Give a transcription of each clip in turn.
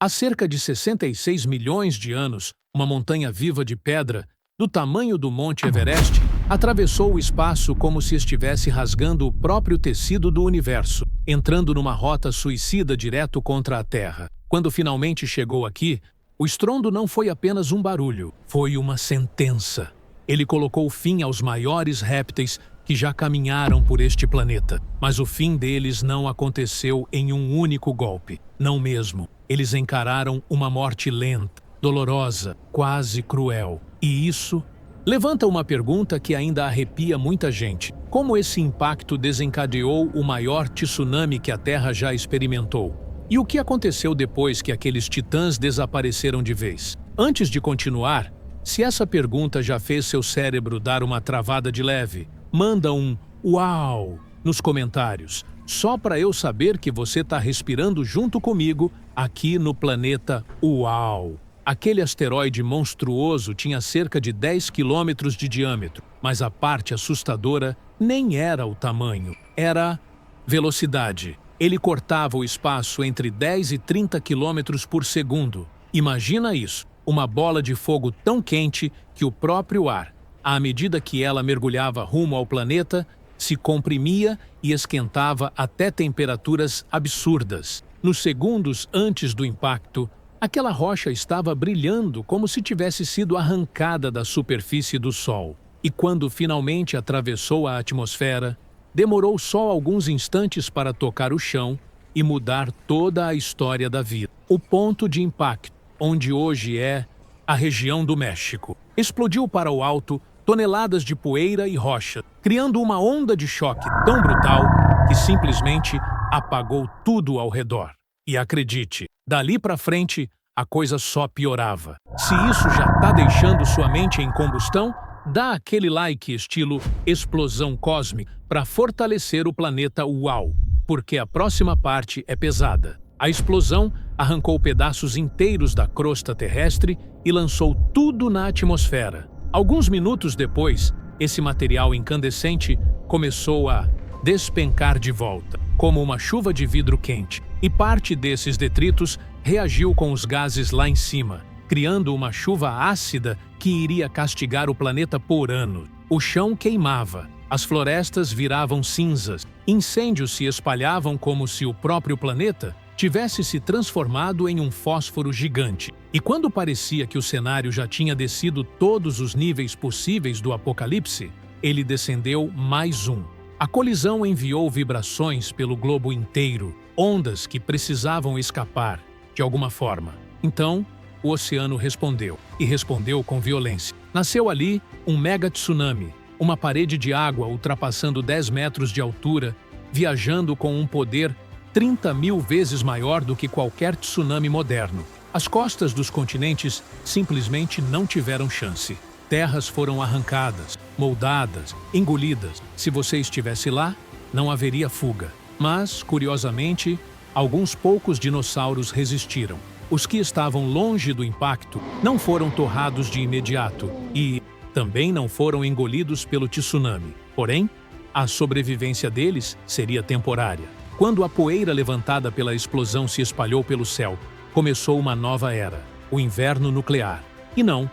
Há cerca de 66 milhões de anos, uma montanha viva de pedra, do tamanho do Monte Everest, atravessou o espaço como se estivesse rasgando o próprio tecido do universo, entrando numa rota suicida direto contra a Terra. Quando finalmente chegou aqui, o estrondo não foi apenas um barulho, foi uma sentença. Ele colocou fim aos maiores répteis que já caminharam por este planeta. Mas o fim deles não aconteceu em um único golpe. Não mesmo. Eles encararam uma morte lenta, dolorosa, quase cruel. E isso levanta uma pergunta que ainda arrepia muita gente. Como esse impacto desencadeou o maior tsunami que a Terra já experimentou? E o que aconteceu depois que aqueles titãs desapareceram de vez? Antes de continuar, se essa pergunta já fez seu cérebro dar uma travada de leve, manda um "Uau" nos comentários, só para eu saber que você está respirando junto comigo aqui no planeta Uau. Aquele asteroide monstruoso tinha cerca de 10 quilômetros de diâmetro, mas a parte assustadora nem era o tamanho, era velocidade. Ele cortava o espaço entre 10 e 30 quilômetros por segundo. Imagina isso, uma bola de fogo tão quente que o próprio ar, à medida que ela mergulhava rumo ao planeta, se comprimia e esquentava até temperaturas absurdas. Nos segundos antes do impacto, aquela rocha estava brilhando como se tivesse sido arrancada da superfície do Sol. E quando finalmente atravessou a atmosfera, demorou só alguns instantes para tocar o chão e mudar toda a história da vida. O ponto de impacto, onde hoje é a região do México, explodiu para o alto toneladas de poeira e rocha, criando uma onda de choque tão brutal que simplesmente apagou tudo ao redor. E acredite, dali para frente, a coisa só piorava. Se isso já está deixando sua mente em combustão, dá aquele like estilo explosão cósmica para fortalecer o planeta Uau, porque a próxima parte é pesada. A explosão arrancou pedaços inteiros da crosta terrestre e lançou tudo na atmosfera. Alguns minutos depois, esse material incandescente começou a despencar de volta, como uma chuva de vidro quente, e parte desses detritos reagiu com os gases lá em cima, criando uma chuva ácida que iria castigar o planeta por anos. O chão queimava, as florestas viravam cinzas, incêndios se espalhavam como se o próprio planeta tivesse se transformado em um fósforo gigante. E quando parecia que o cenário já tinha descido todos os níveis possíveis do apocalipse, ele descendeu mais um. A colisão enviou vibrações pelo globo inteiro, ondas que precisavam escapar, de alguma forma. Então, o oceano respondeu, e respondeu com violência. Nasceu ali um mega tsunami, uma parede de água ultrapassando 10 metros de altura, viajando com um poder 30 mil vezes maior do que qualquer tsunami moderno. As costas dos continentes simplesmente não tiveram chance. Terras foram arrancadas, moldadas, engolidas. Se você estivesse lá, não haveria fuga. Mas, curiosamente, alguns poucos dinossauros resistiram. Os que estavam longe do impacto não foram torrados de imediato e também não foram engolidos pelo tsunami. Porém, a sobrevivência deles seria temporária. Quando a poeira levantada pela explosão se espalhou pelo céu, começou uma nova era, o inverno nuclear. E não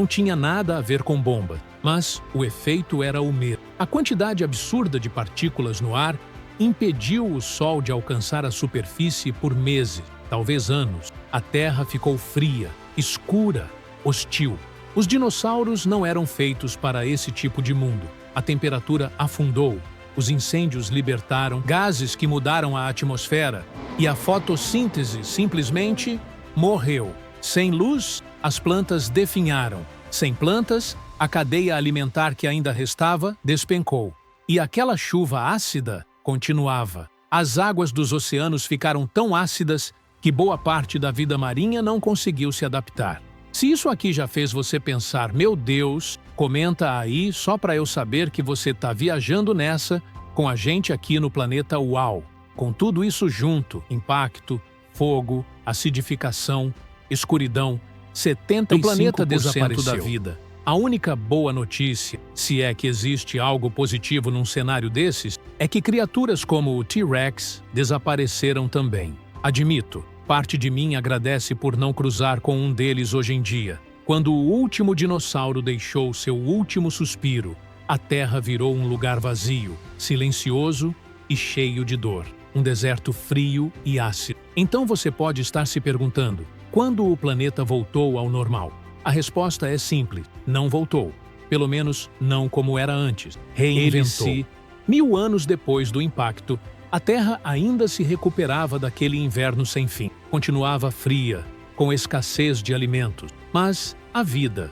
tinha nada a ver com bomba, mas o efeito era o mesmo. A quantidade absurda de partículas no ar impediu o Sol de alcançar a superfície por meses, talvez anos. A Terra ficou fria, escura, hostil. Os dinossauros não eram feitos para esse tipo de mundo. A temperatura afundou. Os incêndios libertaram gases que mudaram a atmosfera e a fotossíntese simplesmente morreu. Sem luz, as plantas definharam. Sem plantas, a cadeia alimentar que ainda restava despencou. E aquela chuva ácida continuava. As águas dos oceanos ficaram tão ácidas que boa parte da vida marinha não conseguiu se adaptar. Se isso aqui já fez você pensar, meu Deus, comenta aí só para eu saber que você está viajando nessa com a gente aqui no planeta Uau. Com tudo isso junto, impacto, fogo, acidificação, escuridão, 75% o planeta desapareceu da vida. A única boa notícia, se é que existe algo positivo num cenário desses, é que criaturas como o T-Rex desapareceram também. Admito, Parte de mim agradece por não cruzar com um deles hoje em dia. Quando o último dinossauro deixou seu último suspiro, a Terra virou um lugar vazio, silencioso e cheio de dor. Um deserto frio e ácido. Então você pode estar se perguntando, quando o planeta voltou ao normal? A resposta é simples, não voltou. Pelo menos não como era antes. Reinventou. 1000 anos depois do impacto, a Terra ainda se recuperava daquele inverno sem fim. Continuava fria, com escassez de alimentos. Mas a vida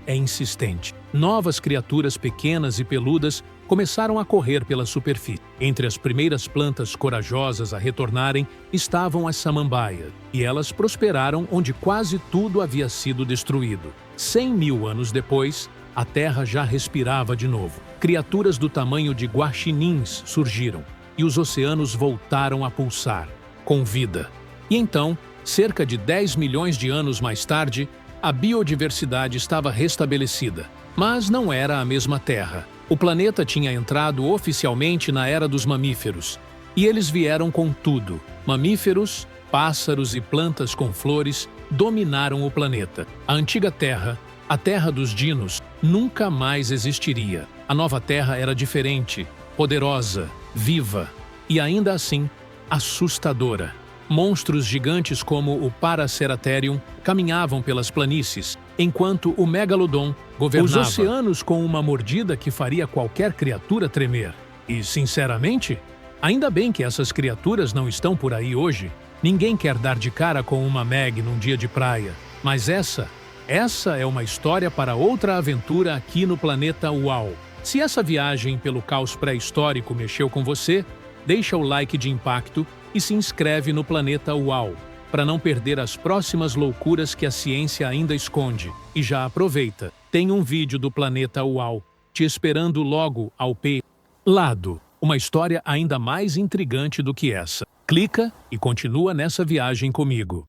é insistente. Novas criaturas pequenas e peludas começaram a correr pela superfície. Entre as primeiras plantas corajosas a retornarem estavam as samambaias, e elas prosperaram onde quase tudo havia sido destruído. 100.000 anos depois, a Terra já respirava de novo. Criaturas do tamanho de guaxinins surgiram, e os oceanos voltaram a pulsar, com vida. E então, cerca de 10 milhões de anos mais tarde, a biodiversidade estava restabelecida. Mas não era a mesma Terra. O planeta tinha entrado oficialmente na era dos mamíferos. E eles vieram com tudo. Mamíferos, pássaros e plantas com flores dominaram o planeta. A antiga Terra, a Terra dos dinos, nunca mais existiria. A nova Terra era diferente, poderosa, viva e ainda assim assustadora. Monstros gigantes como o Paraceratherium caminhavam pelas planícies, enquanto o Megalodon governava os oceanos com uma mordida que faria qualquer criatura tremer. E, sinceramente, ainda bem que essas criaturas não estão por aí hoje. Ninguém quer dar de cara com uma Meg num dia de praia. Mas essa é uma história para outra aventura aqui no planeta UAU. Se essa viagem pelo caos pré-histórico mexeu com você, deixa o like de impacto e se inscreve no Planeta UAU, para não perder as próximas loucuras que a ciência ainda esconde. E já aproveita, tem um vídeo do Planeta UAU te esperando logo ao lado. Uma história ainda mais intrigante do que essa. Clica e continua nessa viagem comigo.